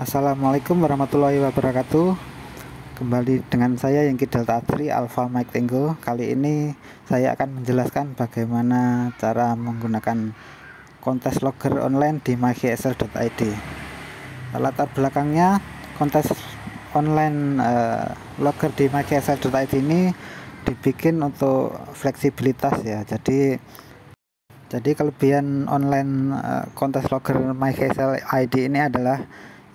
Assalamualaikum warahmatullahi wabarakatuh. Kembali dengan saya Yengki Delta Atri Alpha Mike Tango. Kali ini saya akan menjelaskan bagaimana cara menggunakan kontes logger online di mygsl.id. Latar belakangnya, kontes online logger di mygsl.id ini dibikin untuk fleksibilitas ya. Jadi kelebihan online kontes logger mygsl.id ini adalah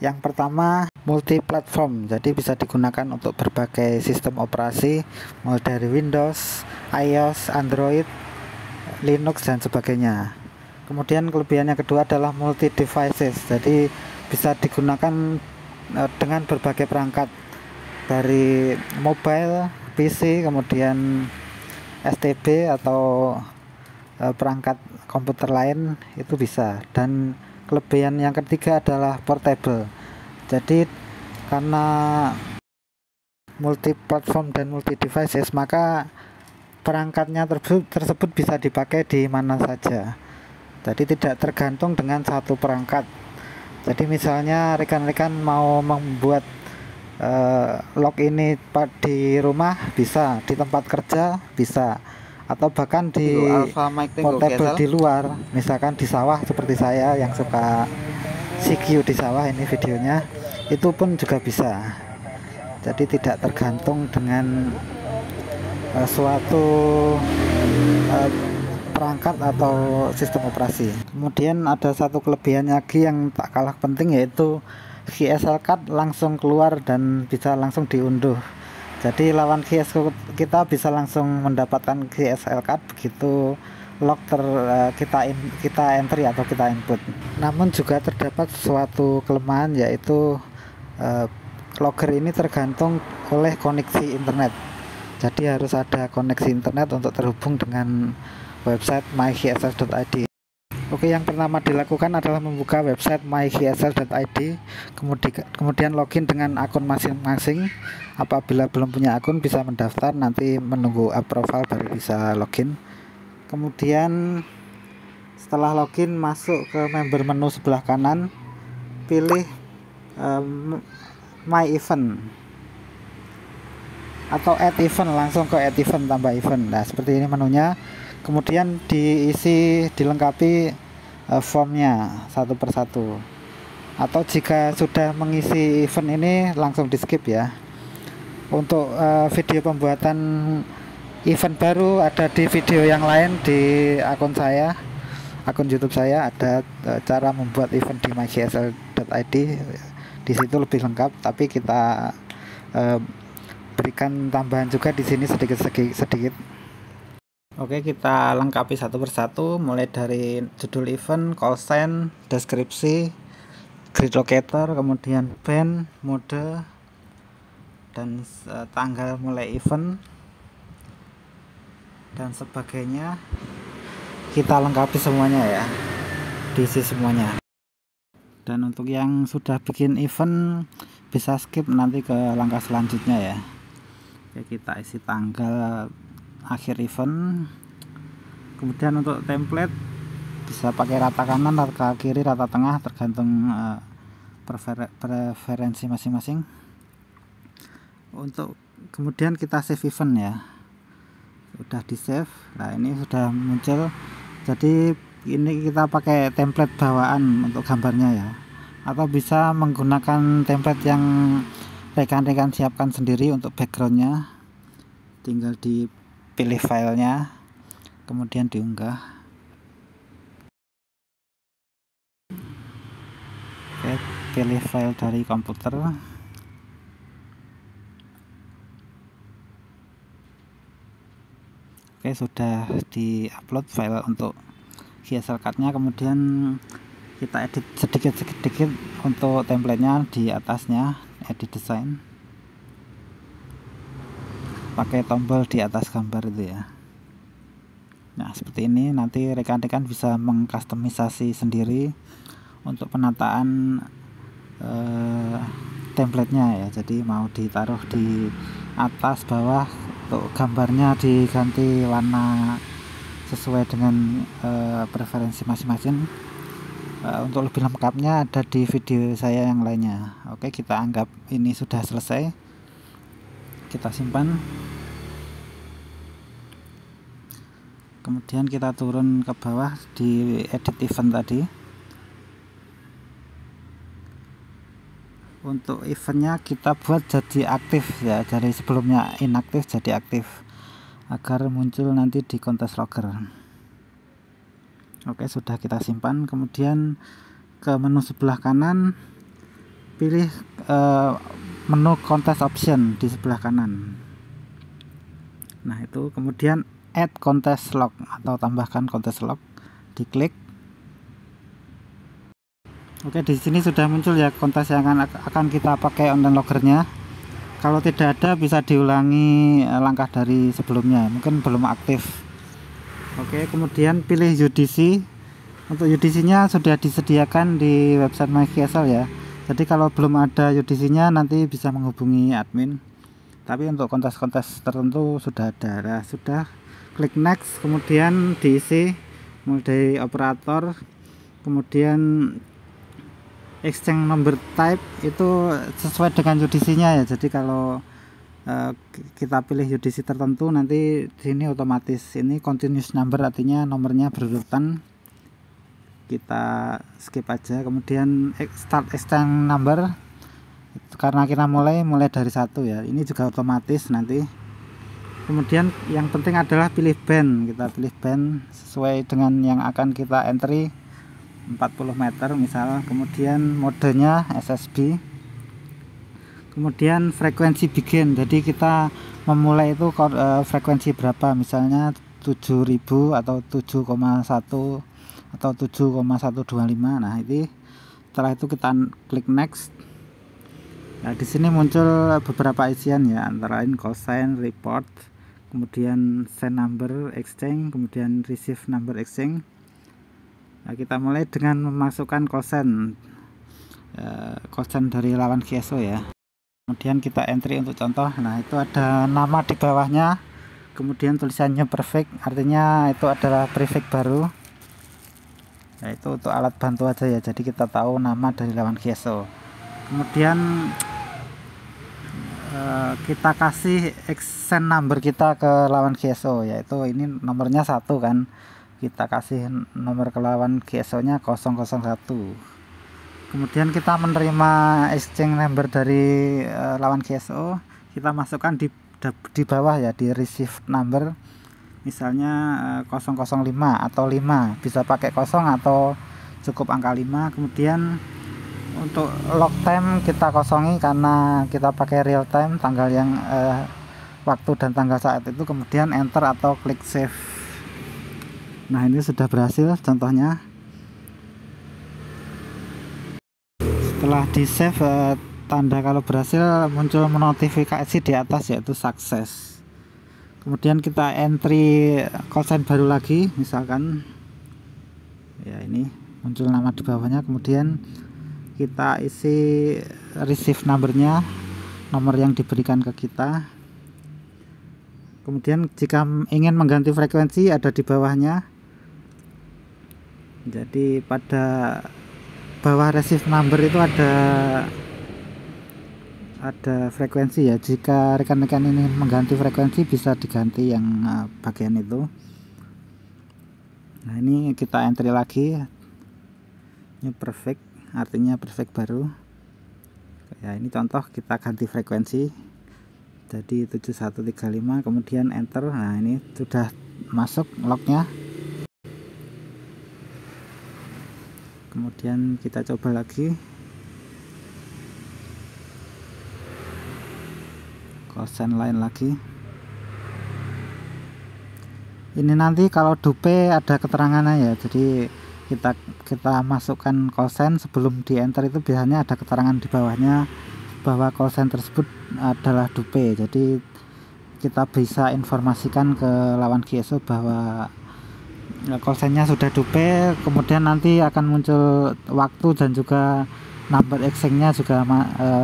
yang pertama, multi platform. Jadi bisa digunakan untuk berbagai sistem operasi, mulai dari Windows, iOS, Android, Linux dan sebagainya. Kemudian kelebihan yang kedua adalah multi devices. Jadi bisa digunakan dengan berbagai perangkat, dari mobile, PC, kemudian STB atau perangkat komputer lain itu bisa. Dan kelebihan yang ketiga adalah portable. Jadi karena multi platform dan multi devices, maka perangkatnya tersebut bisa dipakai di mana saja. Jadi tidak tergantung dengan satu perangkat. Jadi misalnya rekan-rekan mau membuat log ini di rumah bisa, di tempat kerja bisa, atau bahkan di portable di luar, misalkan di sawah seperti saya yang suka CQ di sawah, ini videonya, itu pun juga bisa. Jadi tidak tergantung dengan suatu perangkat atau sistem operasi. Kemudian ada satu kelebihan lagi yang tak kalah penting, yaitu GSL card langsung keluar dan bisa langsung diunduh. Jadi lawan GSL kita bisa langsung mendapatkan GSL card begitu log kita entry atau kita input. Namun juga terdapat suatu kelemahan, yaitu logger ini tergantung oleh koneksi internet. Jadi harus ada koneksi internet untuk terhubung dengan website mygsl.id. Oke, yang pertama dilakukan adalah membuka website mygsl.id, kemudian login dengan akun masing-masing. Apabila belum punya akun bisa mendaftar, nanti menunggu approval baru bisa login. Kemudian setelah login, masuk ke member menu sebelah kanan, pilih my event atau add event, langsung ke add event, tambah event. Nah, seperti ini menunya. Kemudian dilengkapi formnya satu persatu, atau jika sudah mengisi event ini langsung di skip ya. Untuk video pembuatan event baru ada di video yang lain di akun YouTube saya, ada cara membuat event di mygsl.id. Di situ lebih lengkap, tapi kita berikan tambahan juga di sini sedikit. Oke, kita lengkapi satu persatu, mulai dari judul event, call sign, deskripsi, grid locator, kemudian band, mode, dan tanggal mulai event dan sebagainya. Kita lengkapi semuanya ya, diisi semuanya. Dan untuk yang sudah bikin event bisa skip nanti ke langkah selanjutnya ya. Oke, kita isi tanggal akhir event. Kemudian untuk template bisa pakai rata kanan, rata kiri, rata tengah, tergantung preferensi masing-masing. Untuk kemudian kita save event ya, sudah di save. Nah, ini sudah muncul. Jadi ini kita pakai template bawaan untuk gambarnya ya, atau bisa menggunakan template yang rekan-rekan siapkan sendiri untuk backgroundnya. Tinggal dipilih filenya, kemudian diunggah. Oke, pilih file dari komputer. Oke, sudah di-upload file untuk GSL card-nya. Kemudian kita edit sedikit untuk templatenya di atasnya, edit design. Pakai tombol di atas gambar itu ya. Nah, seperti ini. Nanti rekan-rekan bisa mengkustomisasi sendiri untuk penataan templatenya ya. Jadi mau ditaruh di atas, bawah, untuk gambarnya diganti warna sesuai dengan preferensi masing-masing. Untuk lebih lengkapnya ada di video saya yang lainnya. Oke, kita anggap ini sudah selesai. Kita simpan. Kemudian kita turun ke bawah di edit event tadi. Untuk eventnya kita buat jadi aktif ya, dari sebelumnya inaktif jadi aktif agar muncul nanti di kontes logger. Oke, sudah kita simpan. Kemudian ke menu sebelah kanan, pilih menu contest option di sebelah kanan. Nah, itu kemudian add contest log atau tambahkan contest log, diklik. Oke, di sini sudah muncul ya kontes yang akan kita pakai online loggernya. Kalau tidak ada bisa diulangi langkah dari sebelumnya, mungkin belum aktif. Oke, kemudian pilih UDC. Untuk UDC-nya sudah disediakan di website MyKSL ya. Jadi kalau belum ada UDC-nya nanti bisa menghubungi admin. Tapi untuk kontes-kontes tertentu sudah ada. Nah, sudah, klik next, kemudian diisi mulai dari operator, kemudian exchange number type itu sesuai dengan UDC-nya ya. Jadi kalau kita pilih UDC tertentu nanti sini otomatis ini continuous number, artinya nomornya berurutan. Kita skip aja. Kemudian start exchange number itu karena kita mulai dari 1 ya, ini juga otomatis nanti. Kemudian yang penting adalah pilih band. Kita pilih band sesuai dengan yang akan kita entry, 40 meter misal. Kemudian modenya SSB, kemudian frekuensi begin, jadi kita memulai itu frekuensi berapa, misalnya 7000 atau 7,1 atau 7,125. Nah, ini setelah itu kita klik next. Nah, di sini muncul beberapa isian ya, antara lain cosine, report, kemudian send number exchange, kemudian receive number exchange. Nah, kita mulai dengan memasukkan kosen dari lawan GSO ya. Kemudian kita entry untuk contoh. Nah, itu ada nama di bawahnya, kemudian tulisannya perfect, artinya itu adalah prefix baru. Nah, itu untuk alat bantu aja ya, jadi kita tahu nama dari lawan GSO. Kemudian kita kasih exchange number kita ke lawan GSO, yaitu ini nomornya 1 kan. Kita kasih nomor ke lawan GSO nya 001. Kemudian kita menerima exchange number dari lawan GSO, kita masukkan di bawah ya, di receive number, misalnya 005 atau 5, bisa pakai 0 atau cukup angka 5. Kemudian untuk log time kita kosongi karena kita pakai real time, tanggal yang waktu dan tanggal saat itu. Kemudian enter atau klik save. Nah, ini sudah berhasil contohnya. Setelah di save, tanda kalau berhasil muncul notifikasi di atas yaitu sukses. Kemudian kita entry call sign baru lagi, misalkan ya, ini muncul nama di bawahnya. Kemudian kita isi receive numbernya, nomor yang diberikan ke kita. Kemudian jika ingin mengganti frekuensi ada di bawahnya. Jadi pada bawah receive number itu ada frekuensi ya. Jika rekan-rekan ini mengganti frekuensi bisa diganti yang bagian itu. Nah, ini kita entry lagi. Ini perfect, artinya perfect baru. Ya, ini contoh kita ganti frekuensi jadi 7135, kemudian enter. Nah, ini sudah masuk lognya. Kemudian kita coba lagi, kosen lain lagi. Ini nanti kalau dupe ada keterangannya ya, jadi kita masukkan kosen sebelum di enter itu biasanya ada keterangan di bawahnya bahwa kosen tersebut adalah dupe. Jadi kita bisa informasikan ke lawan GSO bahwa kosennya sudah dupe. Kemudian nanti akan muncul waktu dan juga number exchange-nya juga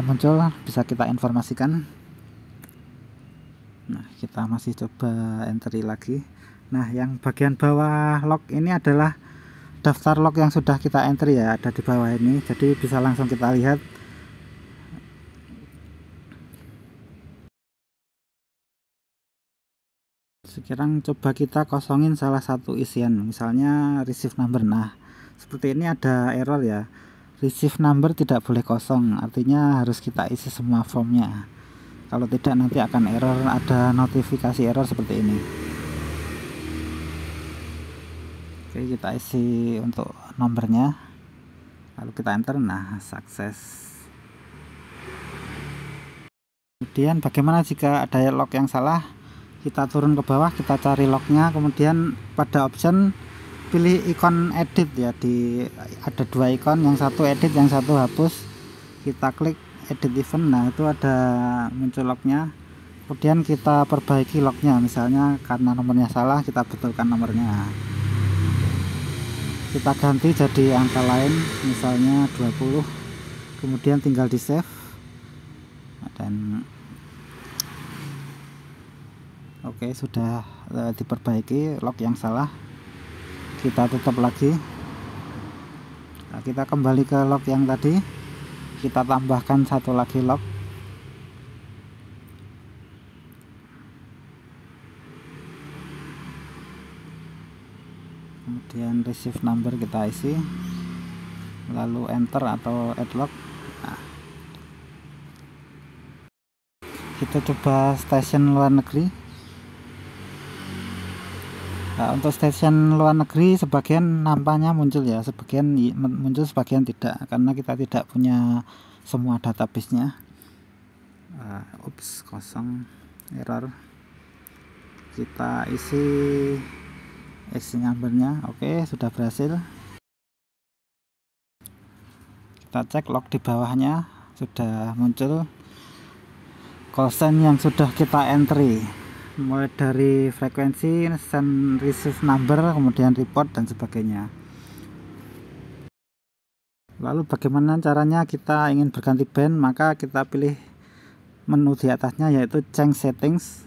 muncul, bisa kita informasikan. Nah, kita masih coba entry lagi. Nah, yang bagian bawah log ini adalah daftar log yang sudah kita entry ya, ada di bawah ini, jadi bisa langsung kita lihat. Sekarang coba kita kosongin salah satu isian, misalnya receive number. Nah, seperti ini ada error ya, receive number tidak boleh kosong, artinya harus kita isi semua formnya. Kalau tidak nanti akan error, ada notifikasi error seperti ini. Oke, kita isi untuk nomornya, lalu kita enter. Nah, sukses. Kemudian bagaimana jika ada log yang salah? Kita turun ke bawah, kita cari lognya, kemudian pada option pilih ikon edit ya, ada dua ikon, yang satu edit, yang satu hapus. Kita klik edit event. Nah, itu ada muncul lognya, kemudian kita perbaiki lognya, misalnya karena nomornya salah, kita betulkan nomornya, kita ganti jadi angka lain, misalnya 20, kemudian tinggal di save dan oke, sudah diperbaiki log yang salah. Kita tutup lagi. Nah, kita kembali ke log yang tadi, kita tambahkan satu lagi log. Kemudian receive number kita isi, lalu enter atau add log. Nah, kita coba stasiun luar negeri. Nah, untuk stasiun luar negeri sebagian nampaknya muncul ya, sebagian muncul, sebagian tidak, karena kita tidak punya semua database-nya. Ups, kosong, error. Kita isi numbernya. Oke, sudah berhasil. Kita cek log di bawahnya, sudah muncul call sign yang sudah kita entry, mulai dari frekuensi, send receive number, kemudian report dan sebagainya. Lalu bagaimana caranya kita ingin berganti band? Maka kita pilih menu di atasnya, yaitu change settings,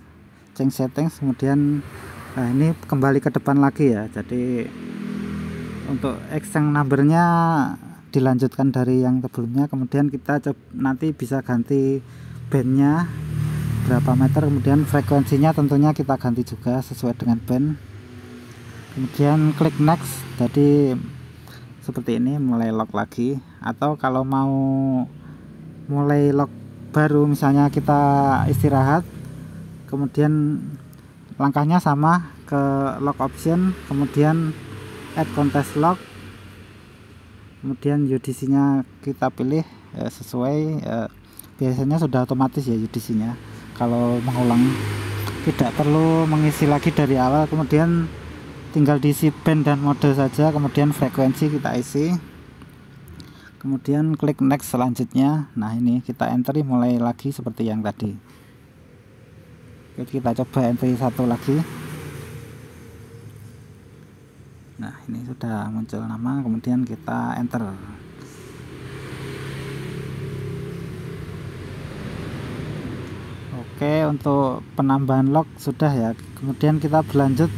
kemudian nah ini kembali ke depan lagi ya, jadi untuk exchange numbernya dilanjutkan dari yang sebelumnya, kemudian kita nanti bisa ganti bandnya berapa meter, kemudian frekuensinya tentunya kita ganti juga sesuai dengan band, kemudian klik next. Jadi seperti ini, mulai log lagi, atau kalau mau mulai log baru, misalnya kita istirahat, kemudian langkahnya sama, ke log option, kemudian add contest log, kemudian UDC nya kita pilih sesuai, biasanya sudah otomatis ya UDC nya. Kalau mengulang tidak perlu mengisi lagi dari awal, kemudian tinggal diisi band dan mode saja, kemudian frekuensi kita isi, kemudian klik next selanjutnya. Nah, ini kita entry mulai lagi seperti yang tadi. Oke, kita coba entry satu lagi. Nah, ini sudah muncul nama, kemudian kita enter. Oke, untuk penambahan log sudah ya. Kemudian kita berlanjut,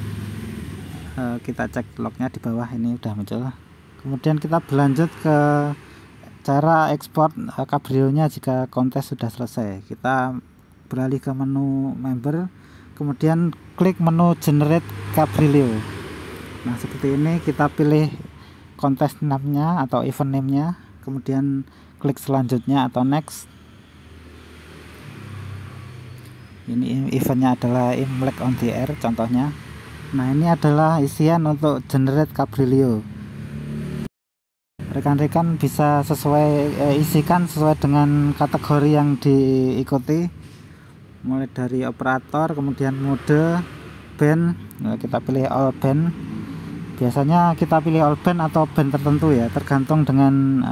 kita cek lognya di bawah, ini udah muncul. Kemudian kita berlanjut ke cara ekspor Cabrillo-nya jika kontes sudah selesai. Kita beralih ke menu member, kemudian klik menu generate Cabrillo. Nah, seperti ini, kita pilih kontes name-nya atau event name-nya, kemudian klik selanjutnya atau next. Ini eventnya adalah Imlek on the air contohnya. Nah, ini adalah isian untuk generate Cabrillo. Rekan-rekan bisa isikan sesuai dengan kategori yang diikuti, mulai dari operator, kemudian mode, band. Nah, kita pilih all band. Biasanya kita pilih all band atau band tertentu ya, tergantung dengan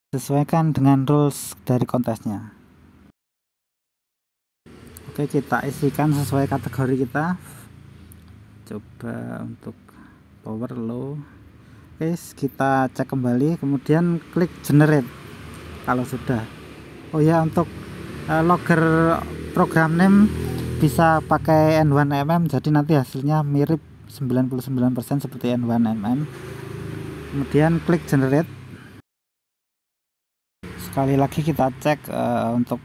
sesuaikan dengan rules dari kontesnya. Oke, kita isikan sesuai kategori kita. Coba untuk power low. Oke, kita cek kembali, kemudian klik generate kalau sudah. Oh ya, untuk logger program name bisa pakai N1MM, jadi nanti hasilnya mirip 99% seperti N1MM. Kemudian klik generate. Sekali lagi kita cek untuk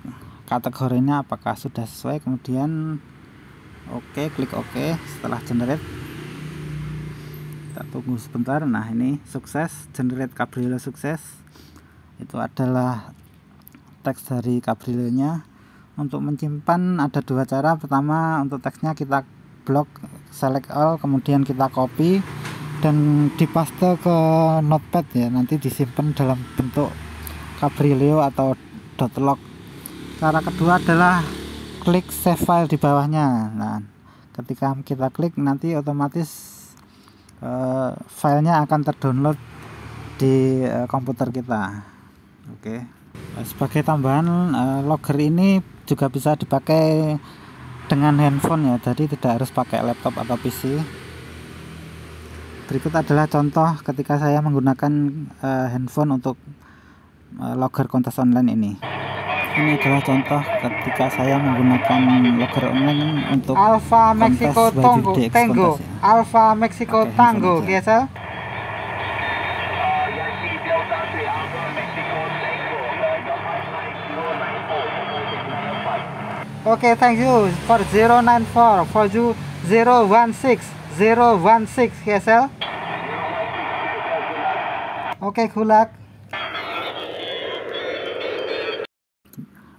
kategorinya apakah sudah sesuai, kemudian oke, klik oke. Setelah generate kita tunggu sebentar. Nah, ini sukses, generate Cabrillo sukses. Itu adalah teks dari Cabrillo-nya. Untuk menyimpan ada dua cara. Pertama, untuk teksnya kita blok, select all, kemudian kita copy dan dipaste ke notepad ya, nanti disimpan dalam bentuk Cabrillo atau .log. Cara kedua adalah klik save file di bawahnya. Nah, ketika kita klik nanti otomatis filenya akan terdownload di komputer kita. Oke. Sebagai tambahan, logger ini juga bisa dipakai dengan handphone ya, jadi tidak harus pakai laptop atau PC. Berikut adalah contoh ketika saya menggunakan handphone untuk logger kontes online ini. Ini adalah contoh ketika saya menggunakan logger online untuk Alpha Mexico Tango, Alpha Mexico Tango, GSL. Okay, thank you for 094 for you 016 GSL. Okay, good luck.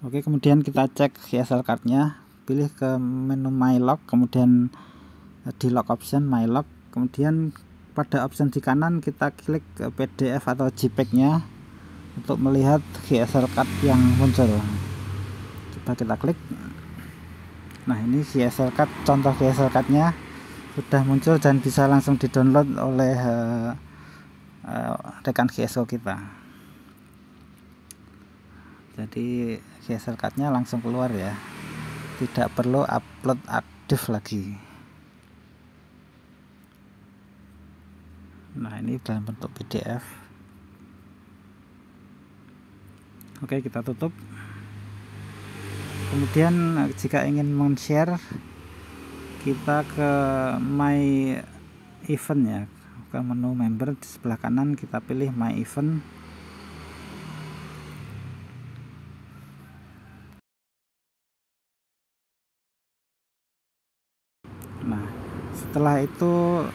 Oke, kemudian kita cek GSL cardnya, pilih ke menu My Log, kemudian di Log Option My Log, kemudian pada option di kanan kita klik ke PDF atau JPEG-nya untuk melihat GSL card yang muncul. Coba kita klik. Nah, ini GSL card, contoh GSL cardnya sudah muncul dan bisa langsung di-download oleh rekan GSO kita. Jadi GSL cardnya langsung keluar ya, tidak perlu upload aktif lagi. Nah, ini dalam bentuk PDF. Oke, kita tutup. Kemudian jika ingin men-share, kita ke My Event ya, ke menu member di sebelah kanan kita pilih My Event. Nah, setelah itu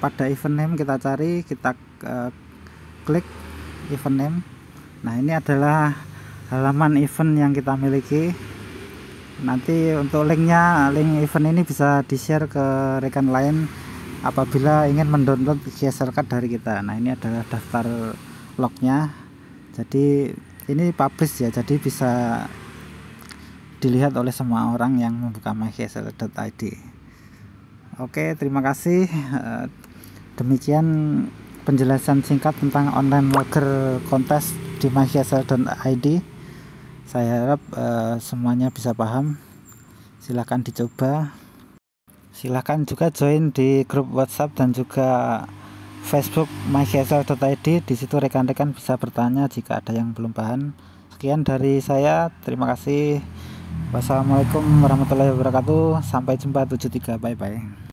pada event name kita cari, kita klik event name. Nah, ini adalah halaman event yang kita miliki. Nanti untuk link event ini bisa di-share ke rekan lain apabila ingin mendownload GSL card dari kita. Nah, ini adalah daftar lognya. Jadi ini publish ya, jadi bisa dilihat oleh semua orang yang membuka mygsl.id. Oke, terima kasih. Demikian penjelasan singkat tentang online logger kontes di mygsl.id. Saya harap semuanya bisa paham. Silahkan dicoba. Silahkan juga join di grup WhatsApp dan juga Facebook mygsl.id. Di situ rekan-rekan bisa bertanya jika ada yang belum paham. Sekian dari saya. Terima kasih. Wassalamualaikum warahmatullahi wabarakatuh. Sampai jumpa 73. Bye bye.